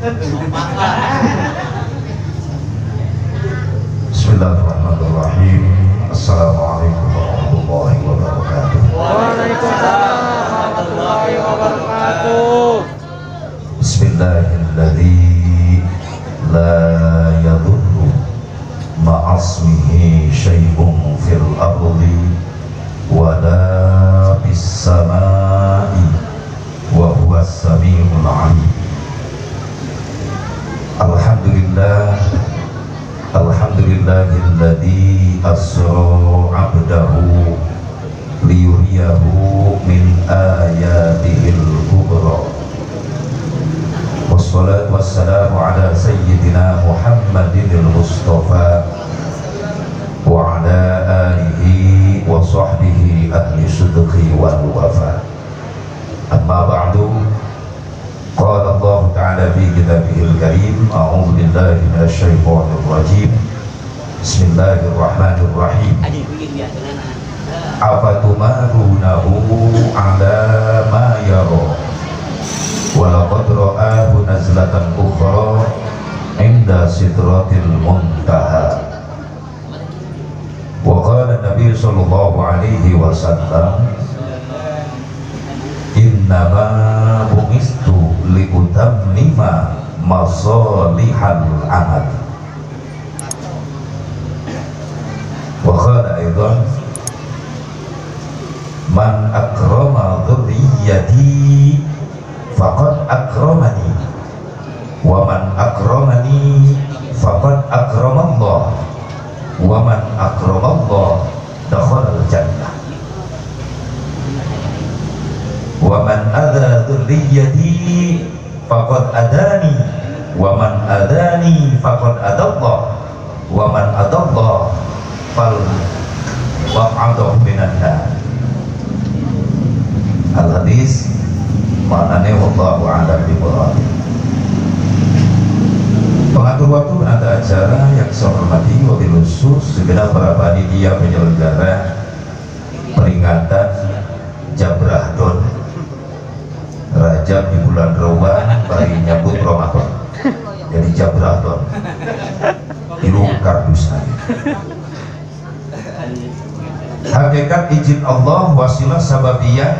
Bismillahirrahmanirrahim. Assalamualaikum warahmatullahi wabarakatuh. Waalaikumsalam warahmatullahi wabarakatuh. Bismillahilladzi la yadurru ma'asmihi syai'un fil ardi wa la bis samai wa huwas samiul alim. Alhamdulillah, alhamdulillahilladzi asra 'abdahu liyuriyahu min ayatihil kubra. Wassalatu wassalamu ala sayyidina Muhammadinil Mustafa wa ala alihi wa sahbihi ahli sidqi wal wafa. Amma ba'du. Qala Allah Ta'ala fi kitabihil karim, a'udzu billahi minasy syaithanir rajim. Bismillahirrahmanirrahim. Afatumarunahu ala ma yara wa laqad ra'ahu nazlatan ukhra 'inda sidratil muntaha. Wa qala Nabi sallallahu alaihi wasallam, innama bu'istu liutammima masalihal amal. Wa qala aidan, man akrama dhurriyyati faqad akramani wa man akramani faqad akramallah wa man akramallah dakhala al-jannah wa man adha dhurriyyati faqad adani wa man adani faqad adallah wa man adallah fal waq'adahu minan nar. Al-hadis maknanya wallahu a'lam bishawab. Pengatur waktu ada acara yang saya hormati, wabil khusus segenap para panitia penyelenggara peringatan Jabrah Don Rajab di bulan Rawan bagi nyambut Ramadan. Jadi Jabrah Don ilu kardus aja. Hakikat izin Allah wasilah sababiyah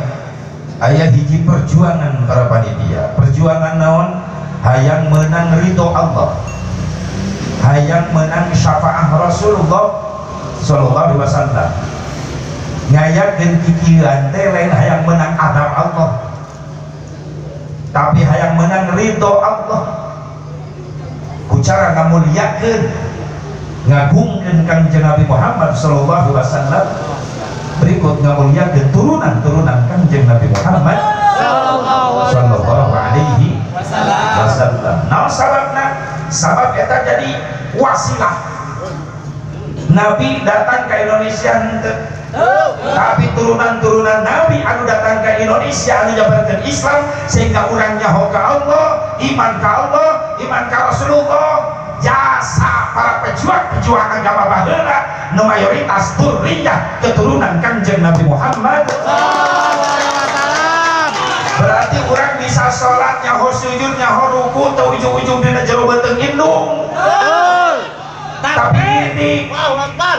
ayah hiji perjuangan para panitia. Perjuangan naon? Hayang menang ridho Allah, hayang menang syafaat Rasulullah sallallahu alaihi wasallam. Ngayakeun kikiran teh lain hayang menang adab Allah, tapi hayang menang ridho Allah. Ku cara ngamuliakeun ngagungkeun Kangjeng Nabi Muhammad sallallahu alaihi wasallam, berikut ngamuliakeun turunan-turunan Kangjeng Nabi Muhammad sallallahu alaihi wasallam. Nah sababna, sabab eta jadi wasilah Nabi datang ke Indonesia henteu, tapi turunan-turunan Nabi anu datang ke Indonesia anu nyebarkeun Islam sehingga urang nyaho ka Allah, iman ka Allah, iman ka Rasulullah. Jasa para pejuang agama baheula nu mayoritas dzurriyyah keturunan Kanjeng Nabi Muhammad. Berarti orang bisa sholat nyaho sujud nyaho ruku teu ujung-ujung dina jero beuteung indung. Tapi ini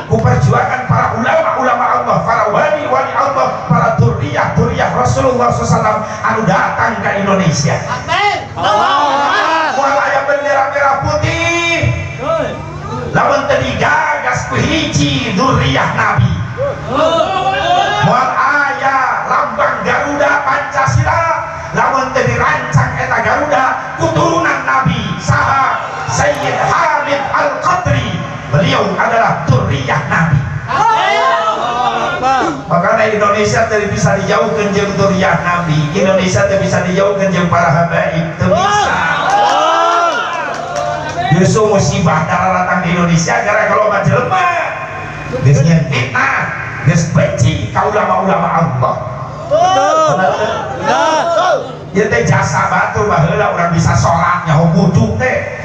ku perjuangan para ulama Allah, para wali Allah, para dzurriyyah Rasulullah SAW anu datang ke Indonesia. Moal aya bendera merah putih, lamun teu digagas ku hiji dzurriyyah Nabi. Moal aya lambang Garuda Pancasila, lamun teu dirancang eta Garuda kuturunan Nabi saha Sayyid Hamid Al-Qadri, beliau adalah dzurriyyah Nabi. Makanya Indonesia teu bisa dijauhkeun jeung dzurriyyah Nabi, Indonesia teu bisa dijauhkeun jeung para habaib, teu bisa. Justru musibah datang di Indonesia gara-gara loba jelema geus nyeun fitnah, geus benci ka ulama-ulama Allah. Ieu teh jasa batu baheula urang bisa salat nyaho buduk teh.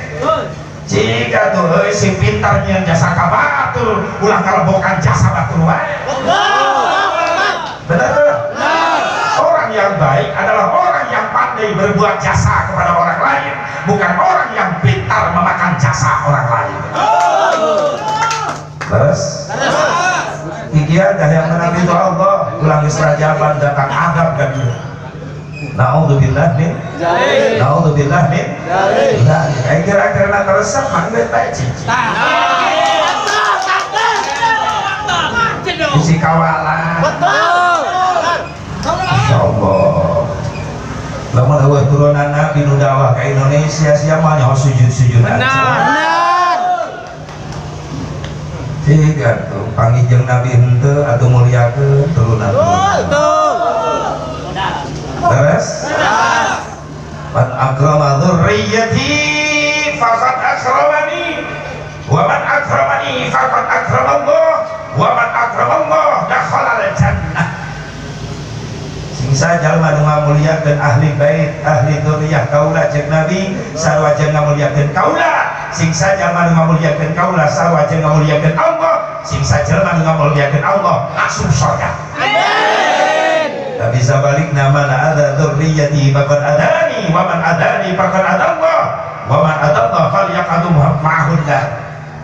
Jika tuh si pintarnya jasa ka batur ulang kalebokan jasa batur wae. Benar? Orang yang baik adalah orang yang pandai berbuat jasa kepada kepada orang lain, bukan orang yang pintar memakan jasa orang lain. Terus ikian dah yang menang itu Allah ulang istirajaban datang adab kan dia. Na'udzubillah min na'udzubillah min kira-kira nak resep manggil baik cici isi kawalan. Masya Allah. Lamun awal turunan Nabi nu dakwah ke Indonesia siapa nyawa sujud-sujudan. Tiga tuh panggil Nabi hente atau muliakeun turunan. Terus? Man akrama dzurriyyati faqad akramani wa man akramani faqad akramallah wa man akramallah dakhala al-jannah. Sing sajalma nu ngamuliakeun ahli bait ahli dzurriyyah kaula jeung Nabi sarua jeung ngamuliakeun kaula. Sing sajalma nu ngamuliakeun kaula sarua jeung ngamuliakeun Allah. Sing sajalma nu ngamuliakeun Allah langsung surga. Amin. Tapi sabalikna man ada dzurriyyati faqad adani wa man adani faqad adallah wa man adallah falyaqadum ma'ahullah.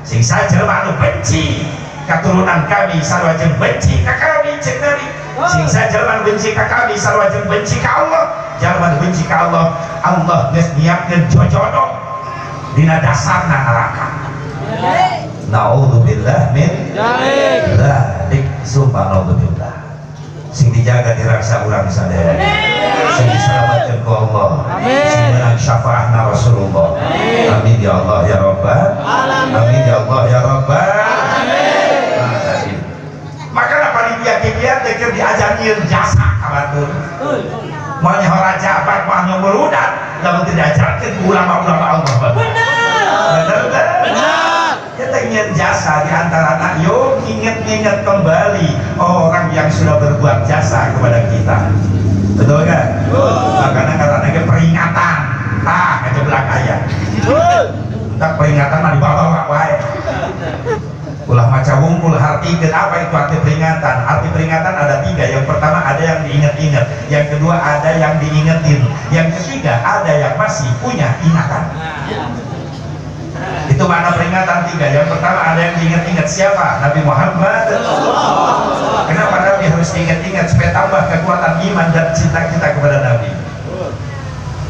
Sing sajelma nu benci keturunan kami sarua jeung benci ka kami jeung Nabi. Sing sajelma benci ka kami sarua jeung benci ka Allah. Jalma benci ka Allah, Allah geus nyiapkeun jojodoh dina dasarna neraka. Na'udzubillah min dzalik. Subhanallah. Sing dijaga diraksa urang sadaya, sing diselamatkan ku Allah, sing menang syafaatna Rasulullah. Amin ya Allah ya Rabbal Amin ya Allah ya Rabbal Alamin. Makanya panitia kikian keur diajarkeun jasa ka batur. Moal nyaho rajaban moal nyomuludan lamun diajarkeun ku ulama-ulama Allah. Benar. Kita ingin jasa di antara anak yuk ingat-ingat kembali orang yang sudah berbuat jasa kepada kita. Betul kan? Makanya katanya peringatan aja belak ayah tak peringatan mah dibawa wae ulah maca wungkul arti apa itu arti peringatan? Arti peringatan ada tiga. Yang pertama ada yang diingat-ingat, yang kedua ada yang diingetin, yang ketiga ada yang masih punya ingatan. Itu makna peringatan tiga. Yang pertama ada yang diingat-ingat siapa? Nabi Muhammad. Kenapa Nabi harus diingat-ingat? Supaya tambah kekuatan iman dan cinta kita kepada Nabi.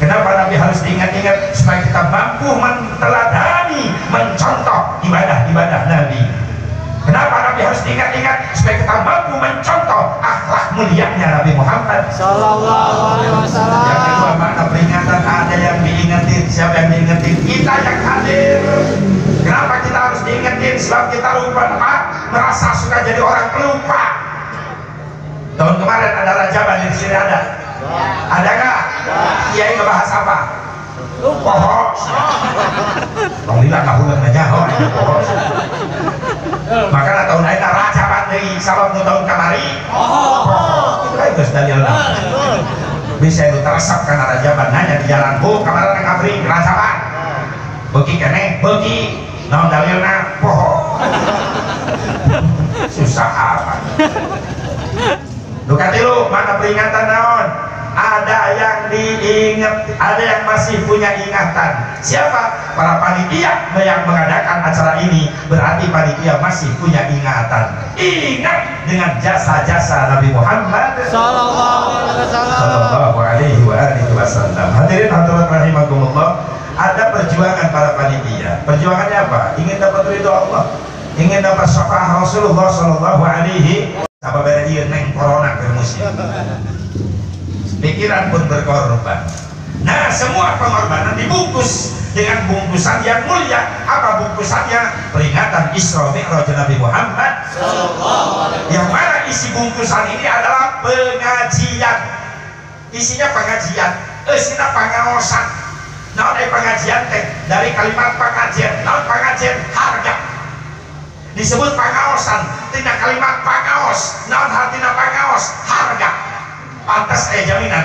Kenapa Nabi harus diingat-ingat? Supaya kita mampu menteladani, mencontoh ibadah-ibadah Nabi. Kenapa Nabi harus diingat-ingat? Supaya kita mampu mencontoh akhlak mulianya Nabi Muhammad Sallallahu Alaihi Wasallam. Yang kedua makna peringatan ada yang diingetin. Siapa yang diingetin? Kita yang hadir. Kenapa kita harus diingetin? Sebab kita lupa, merasa suka jadi orang pelupa. Tahun kemarin ada Rajaban di sini ada. Ada nggak? Kiai ngebahas apa? Pohon. Alhamdulillah kahulan aja pohon. Makanya tahun ini Rajaban dari sabab tahun kemarin. Itu kan itu dalil. Bisa itu teresap karena Rajaban nanya di jalan. Bu kemarin yang ngabri Rajaban. Bagi kene, bagi. Naon dalilna pohon. Susah amat. Duka tilu mana peringatan naon? Ada yang diingat, ada yang masih punya ingatan. Siapa? Para panitia yang mengadakan acara ini. Berarti panitia masih punya ingatan. Ingat dengan jasa-jasa Nabi Muhammad Sallallahu Alaihi Wasallam. Hadirin hadirat rahimakumullah. Ada perjuangan para panitia. Perjuangannya apa? Ingin dapat ridho Allah, ingin dapat syafaat Rasulullah Sallallahu Alaihi. Apa beda dia neng corona ke muslim. Pikiran pun berkorban. Nah, semua pengorbanan dibungkus dengan bungkusan yang mulia. Apa bungkusannya? Peringatan Isra Mi'raj Nabi Muhammad yang mana isi bungkusan ini adalah pengajian. Isinya pengajian, isinya pengaosan. Nah, dari pengajian dari kalimat pengajian, nah pengajian harga disebut pengaosan. Tina kalimat pengaos, nah artinya pengaos harga. Pantas jaminan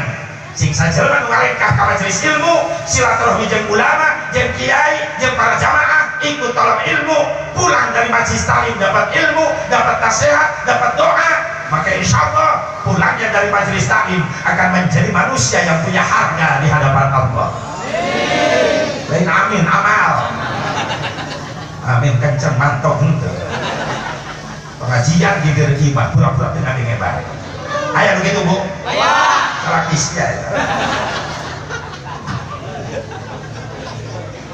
sing sajelma nu ngalengkah ka majelis ilmu, silaturahmi jeung ulama, jeung kiai, jeung para jamaah, ikut tolong ilmu, pulang dari majelis talim dapat ilmu, dapat nasihat, dapat doa, maka insya Allah pulangnya dari majelis talim akan menjadi manusia yang punya harga di hadapan Allah. Lain amin amal. Amin kenceng mantap henteu. Pengajian gilir iman pura-pura dengan yang baik. Aya begitu Bu? Aya. Salakisnya ya.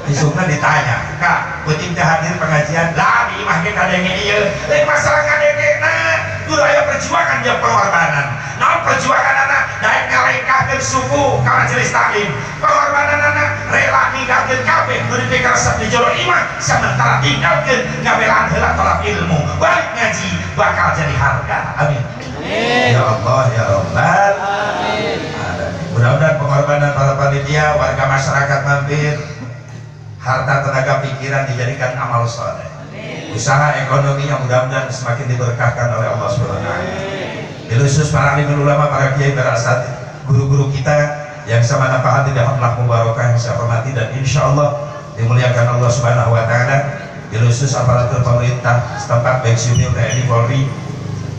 Isukna ditanya, Kak, penting hadir pengajian, lah di imah ke kadenge ieu. Lain masalah kadengena, kudu aya perjuangan jeung pengorbanan. Naon perjuanganana? Daek ngalengkahkeun suku ka majelis taklim. Pengorbananana rela ninggalkeun kabeh kudu dikaresep di jero imah, sementara tinggalkeun ngabelaan heula tolak ilmu. Balik ngaji bakal jadi harga. Amin. Amin. Ya Allah ya Rabbal Alamin. Mudah-mudahan pengorbanan para panitia, warga masyarakat mampir, harta tenaga pikiran dijadikan amal soleh. Usaha ekonominya mudah-mudahan semakin diberkahkan oleh Allah Subhanahu wa taala. Khusus para alim ulama, para kiai, para asatidz, guru-guru kita yang sama nafahat tidak hamlah mubarakah yang saya hormati dan insya Allah dimuliakan Allah Subhanahu wa taala. Khusus aparatur pemerintah setempat baik sipil, TNI, Polri,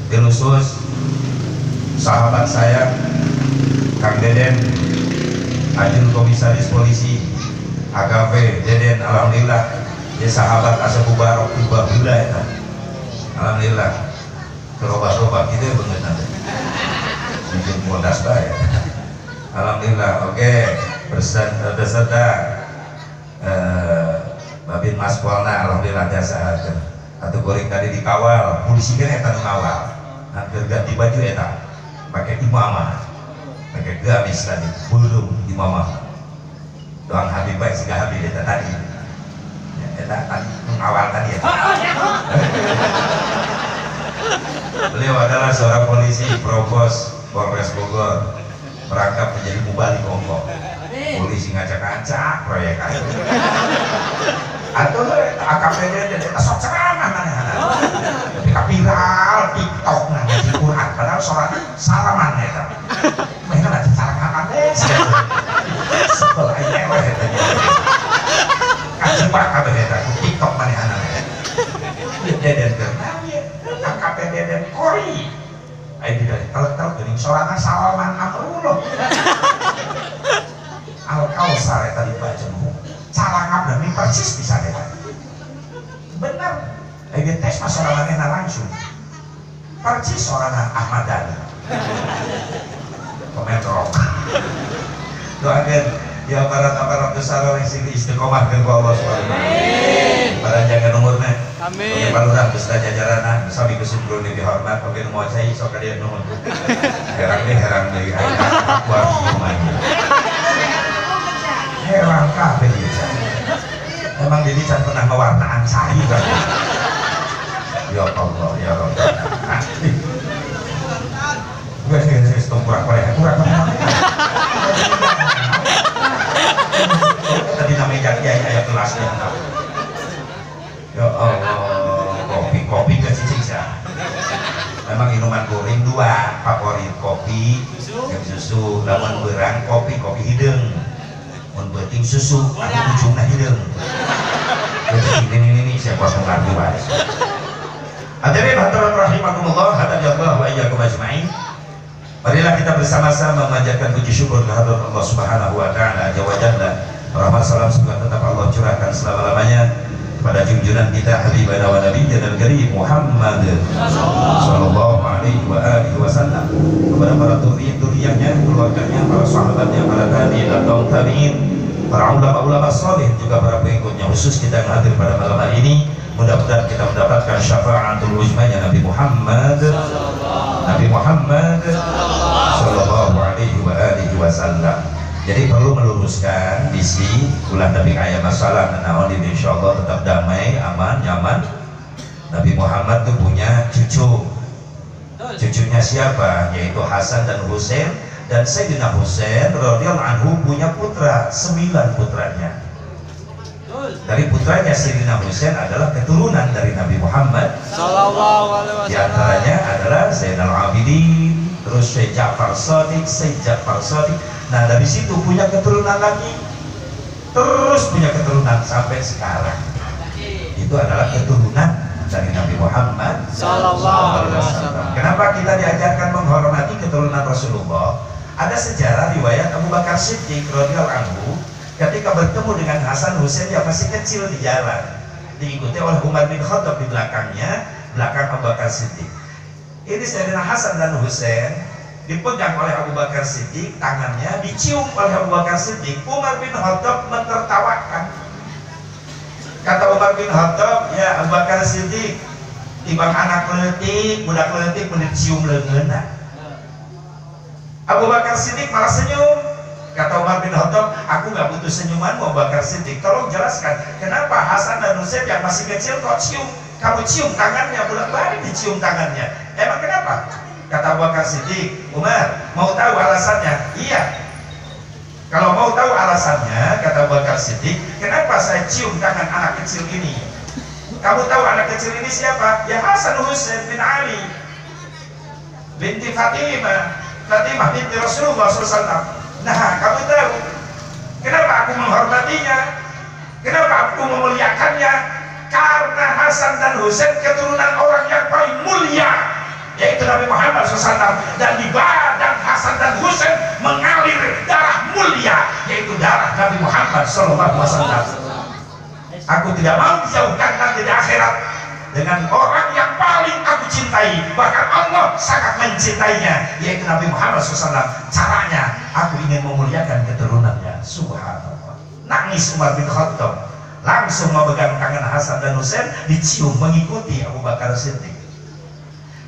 khusus sahabat saya Kang Deden, Ajun Komisaris Polisi AKP Deden, alhamdulillah ya sahabat asa mubarak tiba heula eta. Alhamdulillah. Terobah-robah gitu ya bener nanti. Bikin modas bae. Alhamdulillah. Oke. Beserta Babin Mas Polna alhamdulillah jasa atuh goreng tadi dikawal, polisi kan eta nu ngawal. Hampir ganti baju eta. Pakai imamah. Pakai gamis tadi, burung imamah. Doang Habib baik siga Habib eta tadi. Ya, eta tadi ngawal tadi ya. Beliau adalah seorang polisi Provos Polres Bogor, merangkap menjadi mubalik ongkok. Polisi ngacak-ngacak proyek aja. Atau AKPD dan sok ceramah mana-mana. Tapi viral TikTok nah ngaji Quran padahal sholat salaman eta. Mereka nanti cara deh. Setelah ini kajibak kabeh eta TikTok mana-mana. Deden kerja AKPD dan Kori ayo tidak telek-telek geuning sorangan salaman amrullah Al-Kausar eta dibaca calangap dan persis bisa deh bener ayo tes masalahnya langsung persis sorangan Ahmad Dhani komentar doakan ya aparat-aparat besar yang sini istiqomah ke Allah SWT pada jaga umurnya. Amin. Oke Palurah beserta jajaran sami kesumpul ini dihormat. Oke mau saya sok dia nuhun. Herang deh buat semuanya. Herang kabeh dia. Emang jadi can pernah mewarnaan cai kan. Ya Allah ya Rabb. Gue sih kurang tadi namanya kiai ayat kelasnya. Ya Allah, kopi ke sisa. Memang minuman goreng dua favorit, kopi yang susu, lawan berang kopi hidung, mun beuting susu, aku ujungna hidung. Jadi ini saya kuat mengerti guys. Hadirin hadirat rahimakumullah, hadajallahu wa iyyakum ajmain. Marilah kita bersama-sama memanjatkan puji syukur kehadirat Allah Subhanahu wa taala azza wa jalla. Rahmat salam semoga tetap Allah curahkan selama-lamanya pada junjungan kita habibana wa nabiyyina al-karim Muhammad sallallahu alaihi wa alihi wasallam, kepada para zuriyahnya, keluarganya, para sahabatnya, para tabi'in dan tabi'in, para ulama-ulama saleh, juga para pengikutnya. Khusus kita yang hadir pada malam hari ini, mudah-mudahan kita mendapatkan syafaatul uzmanya Nabi Muhammad sallallahu alaihi wa alihi wasallam. Jadi perlu meluruskan visi ulah Nabi ayat masalah naon ini insyaallah tetap damai, aman, nyaman. Nabi Muhammad tuh punya cucu. Cucunya siapa? Yaitu Hasan dan Husain, dan Sayyidina Husain radhiyallahu anhu punya putra, 9 putranya. Dari putranya Sayyidina Husain adalah keturunan dari Nabi Muhammad sallallahu alaihi wasallam. Di antaranya adalah Zainal Abidin, terus Syekh Ja'far Shadiq. Nah dari situ punya keturunan lagi, terus punya keturunan sampai sekarang. Itu adalah keturunan dari Nabi Muhammad sallallahu alaihi wasallam. Kenapa kita diajarkan menghormati keturunan Rasulullah? Ada sejarah riwayat Abu Bakar Siddiq radhiyallahu anhu ketika bertemu dengan Hasan Husain yang masih kecil di jalan, diikuti oleh Umar bin Khattab di belakangnya, belakang Abu Bakar Siddiq. Ini Sayyidina Hasan dan Husain dipegang oleh Abu Bakar Siddiq, tangannya dicium oleh Abu Bakar Siddiq. Umar bin Khattab menertawakan. Kata Umar bin Khattab, ya Abu Bakar Siddiq, tibang anak leutik, budak leutik menicium leungeunna. Abu Bakar Siddiq malah senyum. Kata Umar bin Khattab, aku gak butuh senyumanmu Abu Bakar Siddiq, tolong jelaskan kenapa Hasan dan Husain yang masih kecil kok cium, kamu cium tangannya, bolak-balik dicium tangannya, emang kenapa? Kata Abu Bakar Siddiq, Umar mau tahu alasannya? Iya. Kalau mau tahu alasannya, kata Abu Bakar Siddiq, kenapa saya cium tangan anak kecil ini? Kamu tahu anak kecil ini siapa? Ya Hasan Husain bin Ali binti Fatimah binti Rasulullah SAW. Nah, kamu tahu kenapa aku menghormatinya, kenapa aku memuliakannya? Karena Hasan dan Husain keturunan orang yang paling mulia, yaitu Nabi Muhammad SAW, dan di badan Hasan dan Husain mengalir darah mulia, yaitu darah Nabi Muhammad SAW. Aku tidak mau dijauhkan nanti di akhirat dengan orang yang paling aku cintai, bahkan Allah sangat mencintainya, yaitu Nabi Muhammad SAW. Caranya aku ingin memuliakan keturunannya. Subhanallah. Nangis Umar bin Khattab, langsung memegang tangan Hasan dan Husain, dicium mengikuti Abu Bakar Siddiq.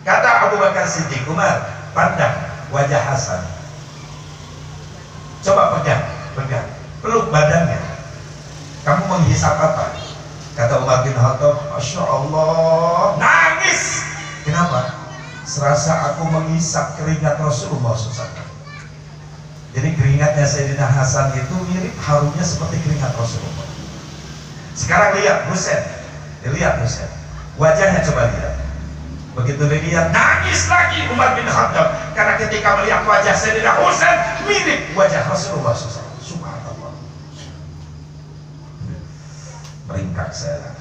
Kata Abu Bakar Siddiq, Umar, pandang wajah Hasan, coba pegang, peluk badannya, kamu menghisap apa? Kata Umar bin Khattab, Masya Allah, nangis. Kenapa? Serasa aku menghisap keringat Rasulullah SAW. Jadi keringatnya Sayyidina Hasan itu mirip harumnya seperti keringat Rasulullah. Sekarang lihat Husain, dilihat Husain, wajahnya coba lihat. Begitu dilihat, nangis lagi Umar bin Khattab, karena ketika melihat wajah Sayyidina Husain mirip wajah Rasulullah SAW. Subhanallah. Meringkak saya.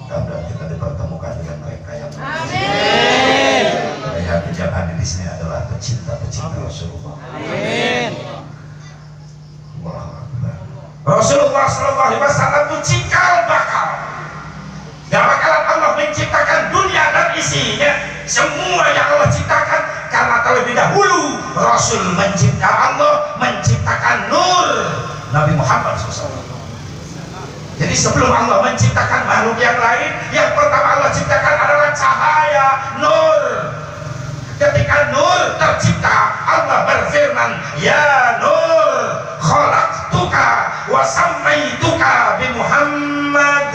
Mudah-mudahan kita dipertemukan dengan mereka yang amin. Lihat yang hadir di sini adalah pecinta-pecinta Rasulullah. Amin. Rasulullah SAW itu cikal bakal. Gak bakalan Allah menciptakan dunia dan isinya, semua yang Allah ciptakan, karena terlebih dahulu Rasul Allah menciptakan nur Nabi Muhammad SAW. Jadi sebelum Allah menciptakan makhluk yang lain, yang pertama Allah ciptakan adalah cahaya, nur. Ketika nur tercipta, Allah berfirman, Ya nur, khalaqtuka wa sammaituka bi Muhammad.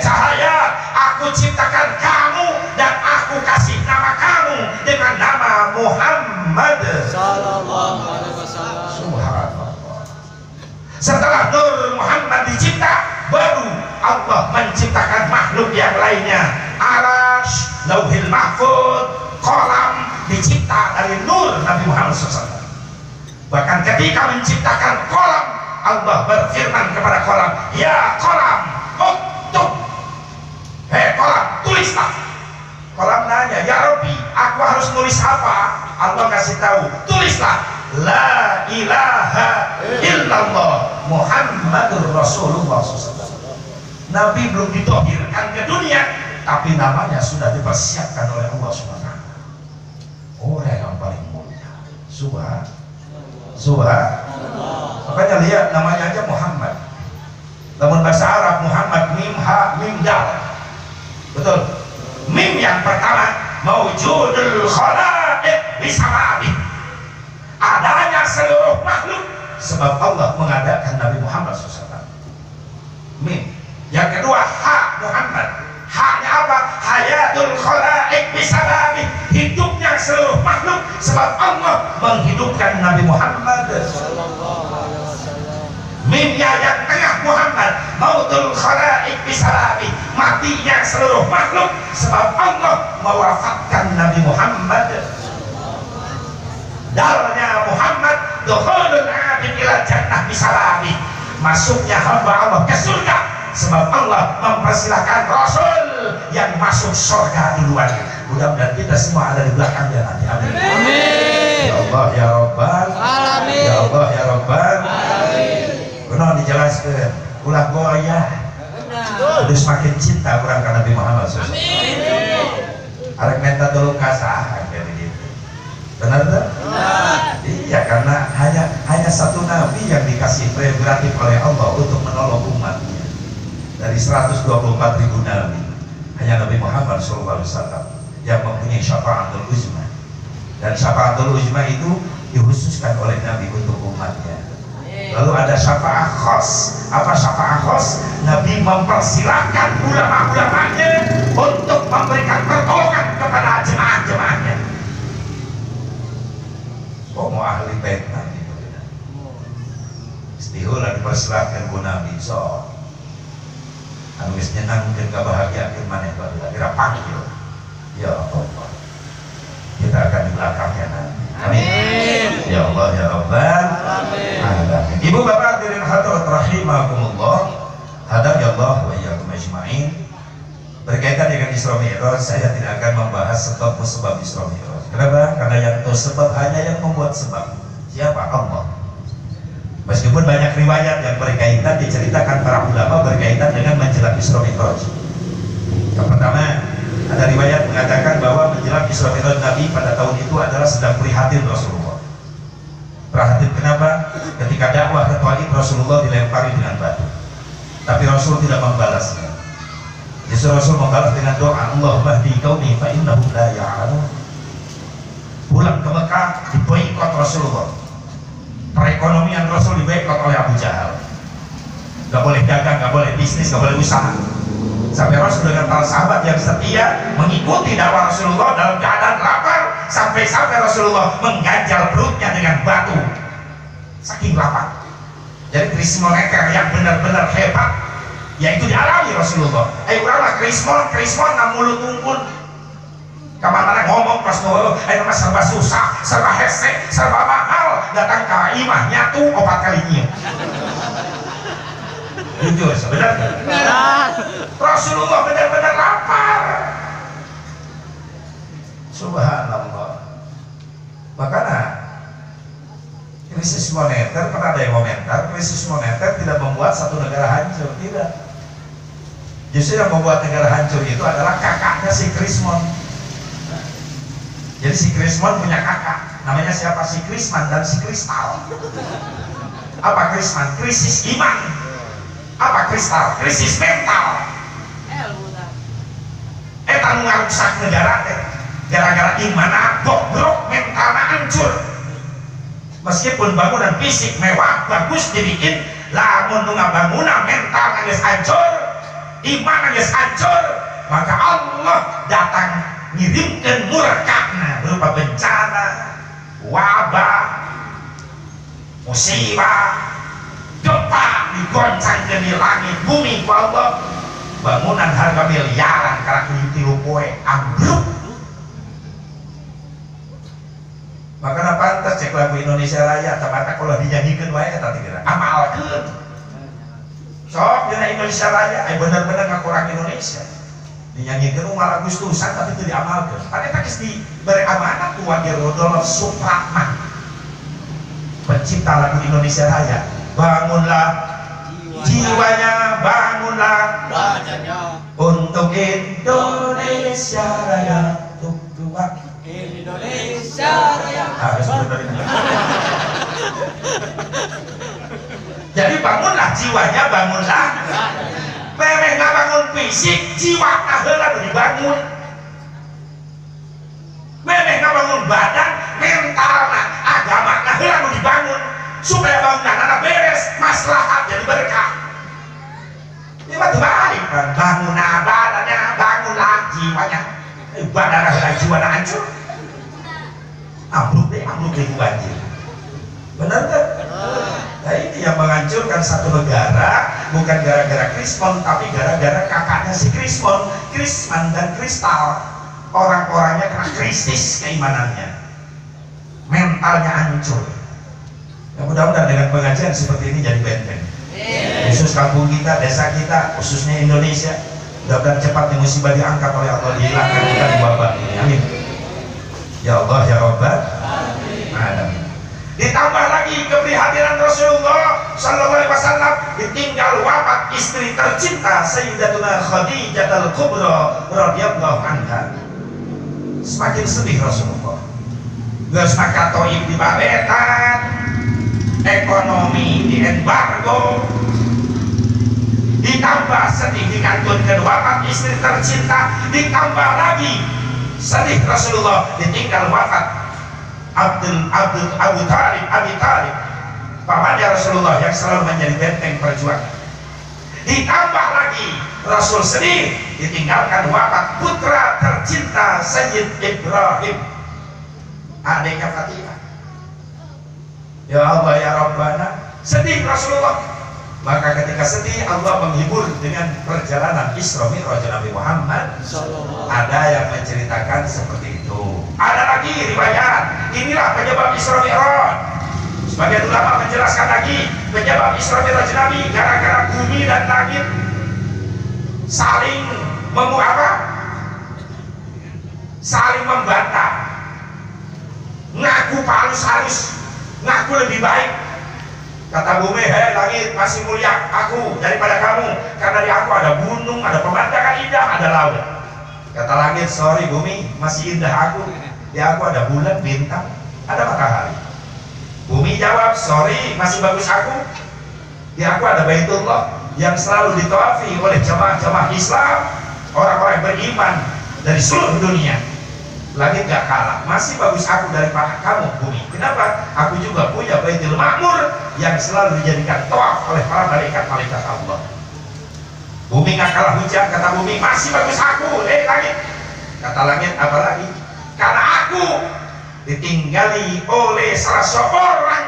Cahaya, aku ciptakan kamu dan aku kasih nama kamu dengan nama Muhammad. Subhanallah. Setelah Nur Muhammad dicipta, baru Allah menciptakan makhluk yang lainnya. Arash, Lauhil Mahfud, kolam dicipta dari Nur Nabi Muhammad SAW. Bahkan ketika menciptakan kolam, Allah berfirman kepada kolam, Ya kolam, uktub. Hei kolam, tulislah. Kolam nanya, Ya Rabbi, aku harus nulis apa? Allah kasih tahu, tulislah. La ilaha illallah Muhammadur Rasulullah SAW. Nabi belum ditohirkan ke dunia, tapi namanya sudah dipersiapkan oleh Allah SWT. Orang yang paling mulia. Makanya lihat namanya aja Muhammad. Namun bahasa Arab Muhammad, mim ha mim dal. Betul. Mim yang pertama, maujudul khalaiq bisababi, adanya seluruh makhluk sebab Allah mengadakan Nabi Muhammad SAW. Mim. Yang kedua, ha Muhammad. Haknya apa? Hayatul khalaiq bisababi, hidupnya seluruh makhluk sebab Allah menghidupkan Nabi Muhammad. Mimnya yang tengah Muhammad, mautul khalaiq bisababi, matinya seluruh makhluk sebab Allah mewafatkan Nabi Muhammad. Dalnya Muhammad, dukhulul abid ila jannah bisababi, masuknya hamba Allah ke surga sebab Allah mempersilahkan Rasul yang masuk surga duluan. Mudah-mudahan kita semua ada di belakangnya nanti. Amin. Ya Allah ya Rabbal Alamin. Ya Allah ya Rabbal Amin. Kuno dijelaskan ulah goyah udah semakin cinta orang ke Nabi Muhammad SAW. Arek minta dulu kasah kayak gitu. Benar tak? Iya, karena hanya satu Nabi yang dikasih prerogatif oleh Allah untuk menolong umatnya. Dari 124.000 Nabi, hanya Nabi Muhammad SAW yang mempunyai syafa'atul uzma. Dan syafa'atul uzma itu dikhususkan oleh Nabi untuk umatnya. Lalu ada syafa'ah khos. Apa syafa'ah khos? Nabi mempersilahkan ulama-ulamanya untuk memberikan pertolongan kepada jemaah-jemaahnya. Oh, mau ahli bait Nabi itu. Istihul dipersilahkan ku Nabi so. Anu geus nyenangkeun kabahagiaan maneh baheula dira panggil. Ya Allah. Kita akan di belakangnya nanti. Amin. Ya Allah ya Rabbal Alamin. Ibu bapak hadirin hadirat rahimakumullah. Hadap ya Allah wa iyyakum ajmain. Berkaitan dengan Isra Mi'raj, saya tidak akan membahas sebab Isra Mi'raj. Kenapa? Karena yang tahu sebab hanya yang membuat sebab. Siapa? Allah. Meskipun banyak riwayat yang berkaitan diceritakan para ulama berkaitan dengan menjelang Isra Mi'raj. Yang pertama, ada riwayat mengatakan bahwa menjelang Isra Mi'raj Nabi pada tahun itu adalah sedang prihatin Rasulullah. Prihatin kenapa? Ketika dakwah ke Thaif Rasulullah dilempari dengan batu. Tapi Rasul tidak membalasnya. Justru Rasul membalas dengan doa, Allahumma hdi qaumi fa innahum la ya'lamun. Pulang ke Mekah diboikot Rasulullah. Perekonomian Rasul diboikot oleh Abu Jahal. Gak boleh dagang, gak boleh bisnis, gak boleh usaha. Sampai Rasul dengan para sahabat yang setia mengikuti dakwah Rasulullah dalam keadaan lapar, sampai-sampai Rasulullah mengganjal perutnya dengan batu saking lapar. Jadi krisis moneter yang benar-benar hebat yaitu dialami Rasulullah. Urang krismon na mulut unggul kemana-mana ngomong pas ngomong nama serba susah, serba hese, serba mahal, datang ke imah nyatu 4 kali nyium. Jujur sebenarnya Rasulullah benar-benar lapar. Subhanallah. Makanya krisis moneter, pernah ada yang komentar, krisis moneter tidak membuat satu negara hancur, tidak. Justru yang membuat negara hancur itu adalah kakaknya si Krismon. Jadi si Krismon punya kakak, namanya siapa? Si Krisman dan si Kristal. Apa Krisman? Krisis iman. Apa Kristal? Krisis mental. Eta nu ngarusak negara teh gara-gara iman bobrok, mentalna hancur. Meskipun bangunan fisik mewah bagus dibikin, lamun nu ngabangunan mental geus hancur, iman geus hancur, maka Allah datang ngirimkeun murkana berupa bencana, wabah, musibah, gempa digoncangkeun di langit bumi ku Allah. Bangunan harga miliaran karena tilu poe ambruk. Makanya pantas cek lagu Indonesia Raya tempatnya kalau dinyanyikan wae eta teh amalkeun. Sok dina Indonesia Raya bener-bener ngakurang Indonesia. Dinyanyikan malah Agustusan tapi itu diamalkan. Ada tak diberi amanat ku Wage Rodolf Supratman, pencipta lagu Indonesia Raya. Bangunlah jiwanya, bangunlah badannya untuk Indonesia Raya, untuk tua Indonesia Raya. Jadi bangunlah jiwanya, bangunlah. Memang nggak bangun fisik, jiwa heula dibangun. Memang nggak bangun badan, mental agama heula dibangun. Supaya bangunan anak beres, maslahat jadi berkah. Ini mah terbalik kan, bangunlah badannya, bangunlah jiwanya. Badan heula jiwana hancur. Ambruk deh banjir. Benar kan? Nah ini yang menghancurkan satu negara bukan gara-gara Krismon tapi gara-gara kakaknya si Krismon, Krisman dan Kristal. Orang-orangnya kena krisis keimanannya, mentalnya hancur. Ya, mudah-mudahan dengan pengajian seperti ini jadi benteng. Khusus kampung kita, desa kita, khususnya Indonesia, mudah-mudahan cepat musibah diangkat oleh Allah, dihilangkan kita di wabah ini. Amin. Ya Allah ya Rabbal Rasulullah sallallahu alaihi wasallam ditinggal wafat istri tercinta Sayyidatuna Khadijah al-Kubra radhiyallahu anha. Semakin sedih Rasulullah. Geus maka toib di babetan, ekonomi di embargo, ditambah sedih dikantunkeun wafat istri tercinta, ditambah lagi sedih Rasulullah ditinggal wafat Abu Talib pamannya Rasulullah yang selalu menjadi benteng perjuangan. Ditambah lagi Rasul sedih ditinggalkan wafat putra tercinta Sayyid Ibrahim, adiknya Fatimah. Ya Allah ya Rabbana, sedih Rasulullah. Maka ketika sedih Allah menghibur dengan perjalanan Isra Mi'raj Nabi Muhammad. Ada yang menceritakan seperti itu. Ada lagi riwayat, inilah penyebab Isra Mi'raj. Sebagian ulama menjelaskan lagi penyebab Isra Mi'raj Nabi gara-gara bumi dan langit saling saling membantah, ngaku halus-halus, ngaku lebih baik. Kata bumi, hei langit masih mulia aku daripada kamu, karena di aku ada gunung, ada pemandangan indah, ada laut. Kata langit, sorry bumi, masih indah aku, di aku ada bulan, bintang, ada matahari. Bumi jawab, sorry masih bagus aku, di aku ada Baitullah yang selalu ditawafi oleh jamaah-jamaah Islam, orang-orang beriman dari seluruh dunia. Langit gak kalah, masih bagus aku daripada kamu bumi. Kenapa? Aku juga punya Baitul Ma'mur yang selalu dijadikan tawaf oleh para malaikat-malaikat Allah. Bumi gak kalah hujan, kata bumi, masih bagus aku. Langit, kata langit, apa lagi? Karena aku ditinggali oleh salah seorang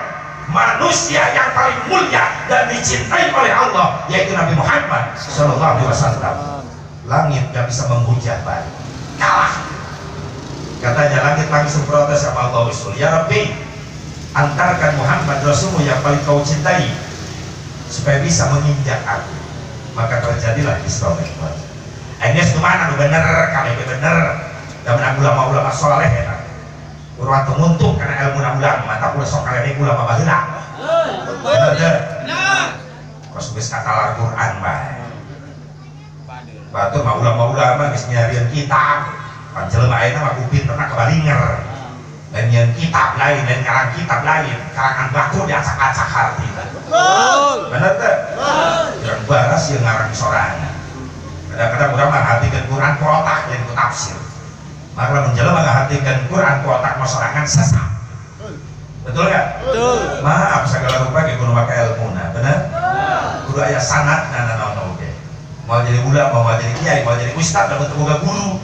manusia yang paling mulia dan dicintai oleh Allah, yaitu Nabi Muhammad sallallahu alaihi wasallam. Langit gak bisa memuja balik, kalah. Katanya langit langsung protes sama Allah Rasul, ya Rabbi, antarkan Muhammad Rasulmu yang paling kau cintai supaya bisa menginjak aku. Maka terjadilah Isra Mi'raj. Agnes kemana lu bener, kami bener. Dan menang ulama-ulama soleh ya. Urwat menguntung karena ilmu ulama, mata udah sok kali ulama baheula. Bener. Kos geus kata Al-Qur'an bae. Batur mah ulama-ulama geus nyarian kitab. Panjelema ayeuna mah kupin pernah kebalinger. Dan yang kitab lain, dan ngarang kitab lain, karangan batur diacak-acak hati. Bener teh? Yang baras yang ngarang sorangan. Kadang-kadang orang menghatikan Quran kotak dan ku tafsir. Maka menjelema menghatikan Quran kotak sorangan sesat. Betul nggak? Betul. Maaf segala rupa ke kudu make ilmuna, bener? Kudu aya sanad nana oge. Mau jadi ulama, mau jadi kiai, mau jadi ustaz, dan untuk boga guru.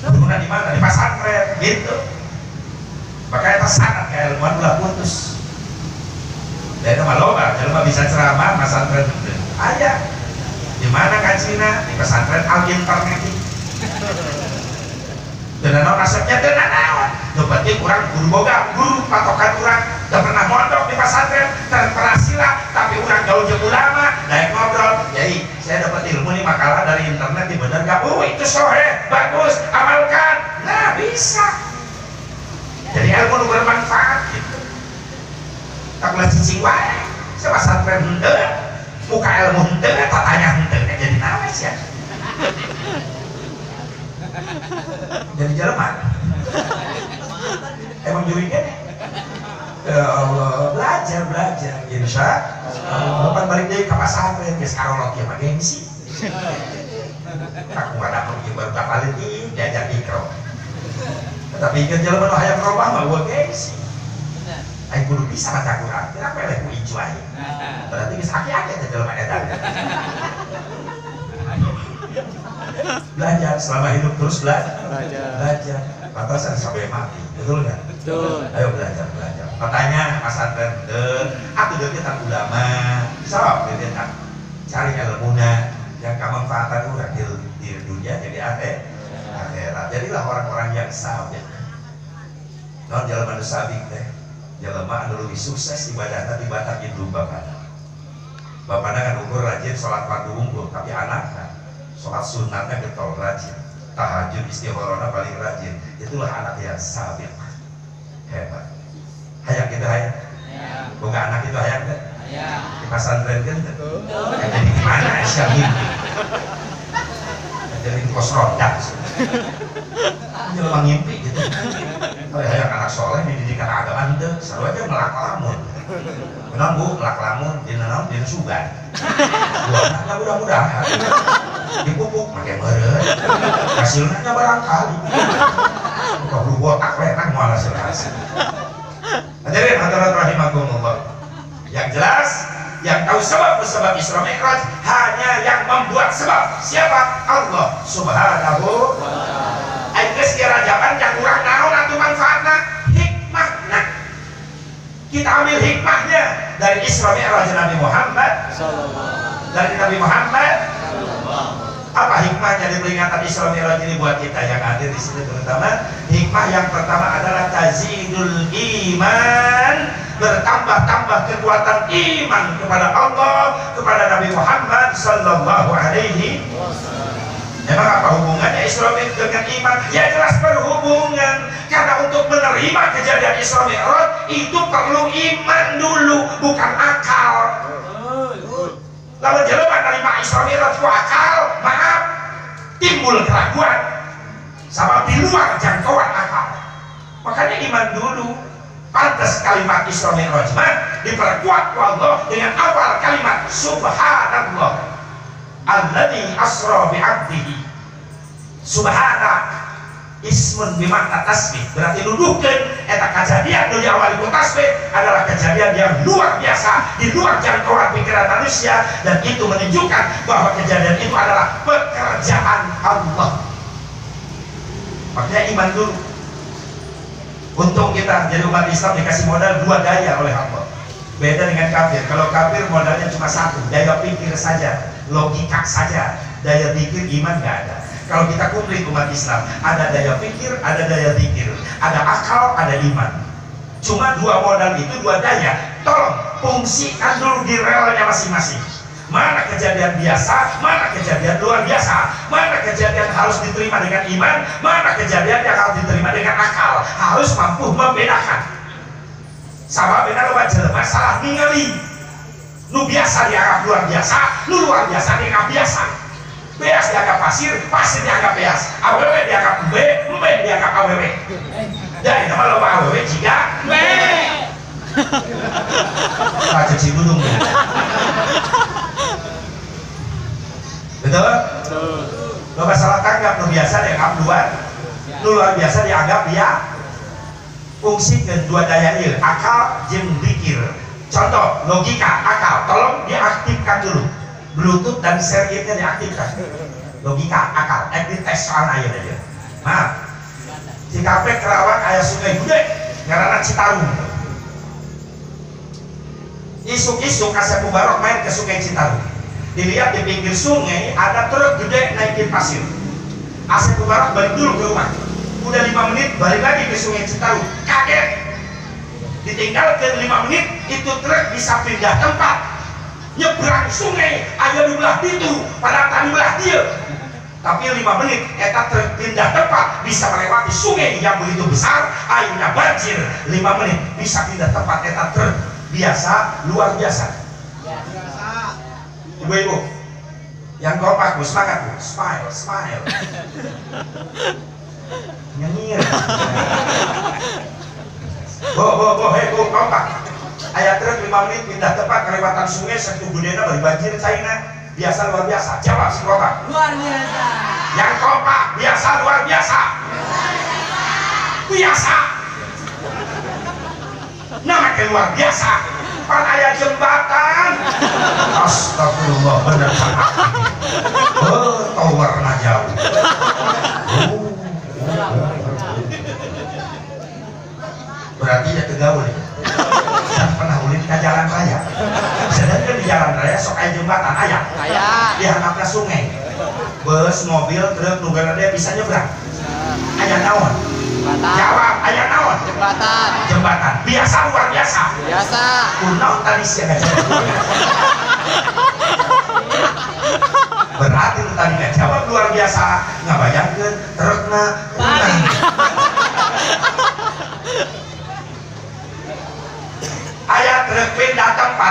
Guna di mana? Di pesantren gitu. Makanya sanad keilmuan ulah putus. Dan itu mah loba, jelema bisa ceramah pesantren itu. Aya. Di mana kacina? Di pesantren al-internet. Dan naon nasibnya teh naon? Nu penting urang guru boga, guru patokan urang teu pernah mondok di pesantren, teu pernah silah, tapi urang gaul jeung ulama, daek ngobrol. Jadi saya dapat ilmu nih makalah dari internet, di bener gak? Oh itu sohe, bagus, amalkan. Nah bisa. Jadi ilmu nu bermanfaat gitu. Tak boleh cicing wae. Saya pesantren henteu, muka ilmu henteu, tatanya henteu, jadi nawes ya. Jadi Jerman. Emang jurinya? Ya Allah, belajar, insya Allah. Lepas balik dari ke pesantren, ya sekarang lagi apa gengsi. Aku nggak dapat baru kapal ini diajar mikro. Tapi ikan jalan mana hayang robah mah gua gengsi. Ayo kudu bisa baca Quran. Kenapa leh ku hijau aja? Berarti bisa aki-aki aja jalan edan. Belajar selama hidup terus belajar. Batasan sampai mati, betul nggak? Betul. Ayo belajar. Katanya pesantren aku deketan ulama, sok deketan cari ilmunya yang kemanfaatan orang di dunia jadi akhirat. Jadilah orang-orang yang sabik. Non jalan manusia sabik teh, jalan anu lebih sukses ibadahnya dibatak itu bapaknya. Bapaknya kan ukur rajin sholat fardu unggul, tapi anaknya sholat sunatnya getol rajin, tahajud istigharahnya paling rajin. Itulah anak yang sabik, hebat. Hayang kita hayang. boga anak itu hayang teh di pesantren kan jadi gimana Aisyah mimpi jadi kos roda jelema ngimpi gitu hayang anak soleh dididikan agama teh sarua aja melak lamun benar bu melak lamun dina naon dina sugan anaknya mudah-mudahan dipupuk pakai meureun hasilnya barangkali kalau botak wetan moal hasil. Hadirin hadirat rahimakumullah. Yang jelas, yang tahu sebab Isra Mi'raj hanya yang membuat sebab. Siapa? Allah Subhanahu wa ta'ala. Geus kirajaban yang kurang naon atuh manfaatna? Hikmahna. Kita ambil hikmahnya dari Isra Mi'raj Nabi Muhammad sallallahu. Dari Nabi Muhammad sallallahu. Apa hikmahnya di peringatan Isra Mi'raj ini buat kita yang hadir di sini terutama? Hikmah yang pertama adalah tazidul iman, bertambah-tambah kekuatan iman kepada Allah, kepada Nabi Muhammad sallallahu alaihi wasallam. Emang apa hubungannya Isra Mi'raj dengan iman? Ya jelas berhubungan, karena untuk menerima kejadian Isra Mi'raj itu perlu iman dulu, bukan akal. Lalu jelema nerima Isra Mi'raj ku akal, maaf, timbul keraguan sama di luar jangkauan akal. Makanya iman dulu. Pantas kalimat Isra Mi'raj diperkuat Allah dengan awal kalimat Subhanallah alladzi asra bi'abdihi. Subhana ismun bimakna tasbih, berarti nuduhkeun eta kejadian nu diawali ku tasbih adalah kejadian yang luar biasa, di luar jangkauan pikiran manusia, dan itu menunjukkan bahwa kejadian itu adalah pekerjaan Allah. Makanya iman dulu. Untung kita jadi umat Islam dikasih modal dua daya oleh Allah. Beda dengan kafir. Kalau kafir modalnya cuma satu, daya pikir saja, logika saja, daya pikir iman nggak ada. Kalau kita komplit umat Islam, ada daya pikir, ada daya pikir, ada akal, ada iman. Cuma dua modal itu, dua daya. Tolong fungsikan dulu di relnya masing-masing. Mana kejadian biasa, mana kejadian luar biasa, mana kejadian harus diterima dengan iman, mana kejadian yang harus diterima dengan akal. Harus mampu membedakan. Sama benar wajar masalah ningali. Nu biasa dianggap luar biasa, nu luar biasa dianggap biasa. Beas dianggap pasir, pasir dianggap beas. Awewe dianggap mbe dianggap awewe. Jadi nama loba awewe jika mbe. Baca Cibudung ya. Betul? Loba salah tanggap, nu biasa dianggap luar, nu luar biasa dianggap dia. Fungsi kedua daya ieu, akal jeung pikir. Contoh, logika, akal, tolong diaktifkan dulu. Bluetooth dan circuitnya diaktifkan. Logika, akal, tes soal aja aja. Maaf, di kafe Kerawang ayah sungai gede, karena Citarum. Isuk-isuk Asep Mubarok main ke sungai Citarum. Dilihat di pinggir sungai ada truk gede naikin pasir. Asep Mubarok balik dulu ke rumah. Udah 5 menit balik lagi ke sungai Citarum. Kaget. Ditinggalkan 5 menit, itu truk bisa pindah tempat. Nyebrang sungai aja di belah itu pada tadi belah dia, tapi 5 menit eta terpindah tempat bisa melewati sungai yang begitu besar, airnya banjir. 5 menit bisa pindah tempat, eta biasa luar biasa. Ibu-ibu yang kompak bu, semangat bu, smile nyanyi hei bu, kompak. Ayat truk 5 menit pindah tempat kelewatan sungai segitu gedena bari banjir China. Biasa luar biasa. Jawab si kompak. Luar biasa. Yang kompak biasa luar biasa. Biasa. Namanya luar biasa. Pan aya jembatan. Astagfirullah, bener sangat. Tower na jauh. Berarti ya tegaul ya. Pernah ulin ke jalan raya. Sedangkan di jalan raya sok aya jembatan aya. Dihanapna sungai. Bus, mobil, truk, nugan ada bisa nyebrang. Aya naon? Jawab, aya naon? Jembatan. Jembatan. Biasa luar biasa. Biasa. Kunaon tadi sih enggak jawab. Berarti lu tadi enggak jawab luar biasa. Ngabayangkeun trukna kunang. Ayat truk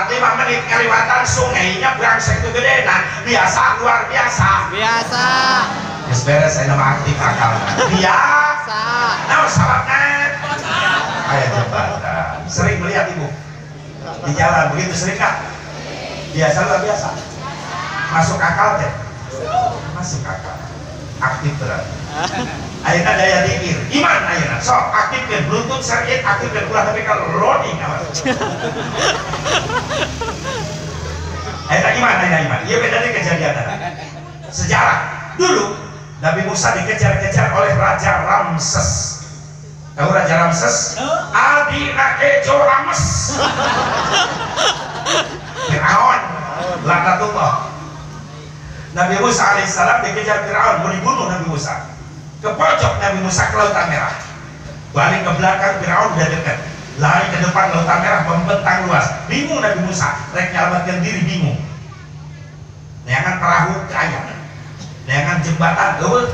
telat 5 menit ngaliwatan sungainya brengsek itu gede. Nah, biasa luar biasa. Biasa. Yes, beres saya nama aktif akal. Biasa. Nah, sahabatnya. Ayah jembatan. Sering melihat ibu di jalan begitu sering kak? Biasa luar biasa. Masuk akal deh. Masuk akal. Aktif berarti. Ayeuna daya dikir. Iman ayeuna. Sok aktifkan bluetooth syariat, aktifkan ulah tapi kalau loading awas. Ayeuna iman, ayeuna iman. Ieu beda di kejadian. Sejarah. Dulu Nabi Musa dikejar-kejar oleh Raja Ramses. Tahu Raja Ramses? Adi Nakejo Rames. Fir'aun laknatullah. Nabi Musa alaihissalam dikejar Fir'aun, mau dibunuh Nabi Musa. Ke pojok Nabi Musa ke Lautan Merah. Balik ke belakang Fir'aun udah dekat. Lari ke depan Lautan Merah membentang luas. Bingung Nabi Musa, rek nyelamatkan diri bingung. Neangan perahu kaya. Neangan jembatan eueuh.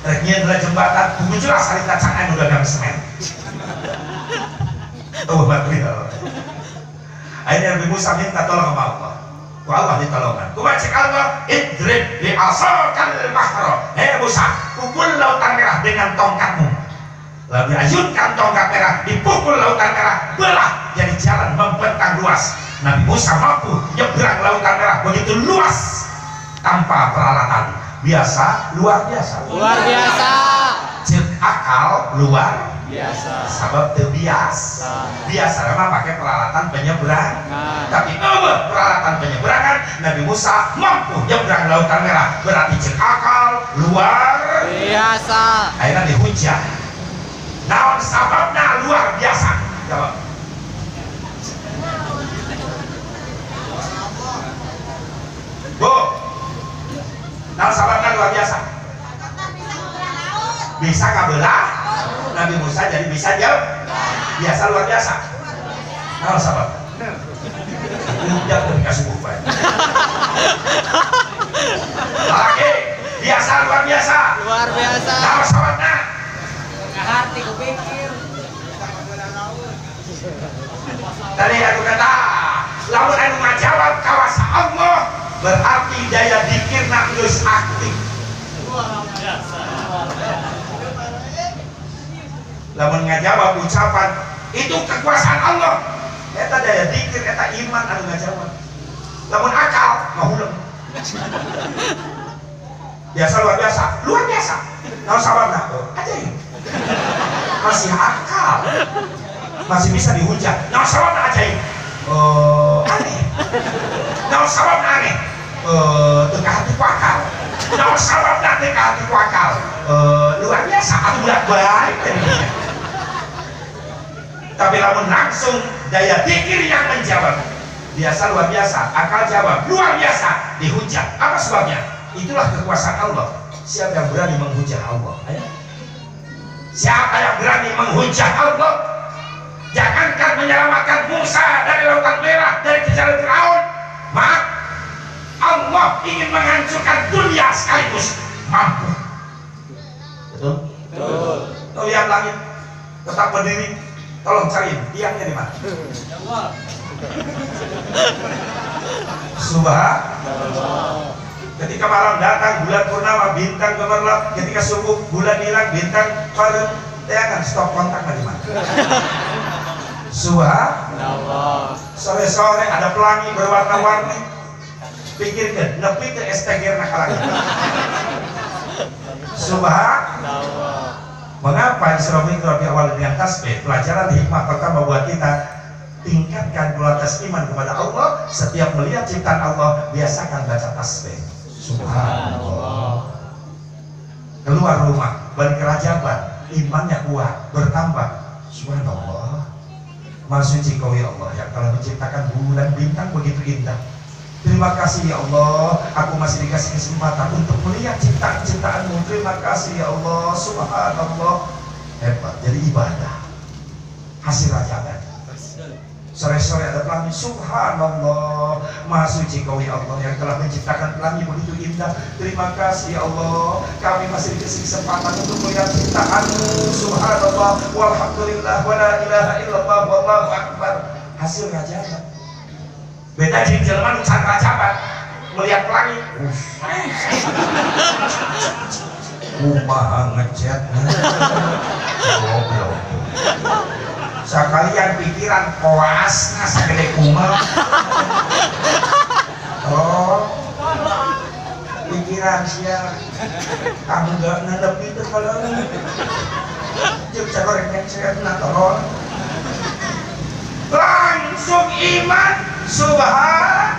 Rek nyeun jembatan kudu jelas hari kacangan udah gang semen. Oh material. Akhirnya Nabi Musa minta tolong sama Allah. Ku Allah ditolongan. Ku baca Allah, idrib li asakal bahra. Hei Musa, pukul Lautan Merah dengan tongkatmu. Lalu diajunkan tongkat merah, dipukul Lautan Merah, belah jadi jalan membentang luas. Nabi Musa mampu nyebrang Lautan Merah begitu luas tanpa peralatan. Biasa, luar biasa. Luar biasa. Cek akal luar Biasa. sabab terbiasa. Biasa memang pakai peralatan penyeberang. Tapi peralatan penyeberangan Nabi Musa mampu nyebrang Lautan Merah. Berarti cek akal luar biasa. akhirnya dihujat. Naon sababna luar biasa? Jawab. Bu, naon sababna luar biasa? Bisa kabelah Nabi Musa jadi bisa jauh. Biasa luar biasa. Naon sabab? Hujat dan kasih bukan. Lagi biasa luar biasa. Luar biasa. Naon sababna? Hati kupikir. Tadi aku kata, lamun anu ngajawab kawasa Allah berarti daya dikirna geus aktif. Lamun ngajawab ucapan itu kekuasaan Allah. Eta daya dikir, eta iman anu ngajawab. Lamun akal ngahuleng. Biasa luar biasa, luar biasa. Naon sababna? Ajaib. Masih akal, masih bisa dihujat. Naon sababna ajaib? Aneh. Naon sababna aneh? Teu ka hati ku akal. Naon sababna teu ka hati ku akal? Luar biasa, atuh budak baik tadinya. Tapi lamun langsung daya pikir yang menjawab. Biasa luar biasa, akal jawab luar biasa, dihujat. Apa sebabnya? Itulah kekuasaan Allah. Siapa yang berani menghujat Allah? Ayo. Siapa yang berani menghujat Allah? Jangankan menyelamatkan Musa dari Lautan Merah, dari kejaran Firaun. Maaf, Allah ingin menghancurkan dunia sekaligus. Mampu. Betul? Betul. Tuh lihat langit, tetap berdiri. Tolong cariin tiangnya di mana? Subhanallah. Ketika malam datang bulan purnama bintang gemerlap, ketika subuh bulan hilang bintang padam, tiangan stop kontak di mana? Subhanallah. Sore-sore ada pelangi berwarna-warni. Pikirkan, nepi ke STG nakalangi. Subhanallah. Mengapa Isra Mi'raj awal dengan tasbih? Pelajaran hikmah pertama buat kita, tingkatkan kualitas iman kepada Allah. Setiap melihat ciptaan Allah, biasakan baca tasbih. Subhanallah. Keluar rumah, balik ke Rajaban, imannya kuat, bertambah. Subhanallah. Maha suci Kau ya Allah yang telah menciptakan bulan bintang begitu indah. Terima kasih ya Allah, aku masih dikasih kesempatan untuk melihat ciptaan-ciptaanmu. Terima kasih ya Allah, subhanallah. Hebat, jadi ibadah. Hasil Rajaban. Sore-sore ada pelangi, subhanallah. Maha suci Kau ya Allah yang telah menciptakan pelangi begitu indah. Terima kasih ya Allah, kami masih dikasih kesempatan untuk melihat ciptaanmu. Subhanallah, walhamdulillah, wa la ilaha illallah, wallahu akbar. Hasil Rajaban. beda jeung jelema nu cakra cabat melihat langit kumaha ngecet goblok sakalian pikiran koasna sagede kumaha oh pikiran sia tangga nepi teu kaleung jeung sagoreng ngecetna tolong langsung iman subhan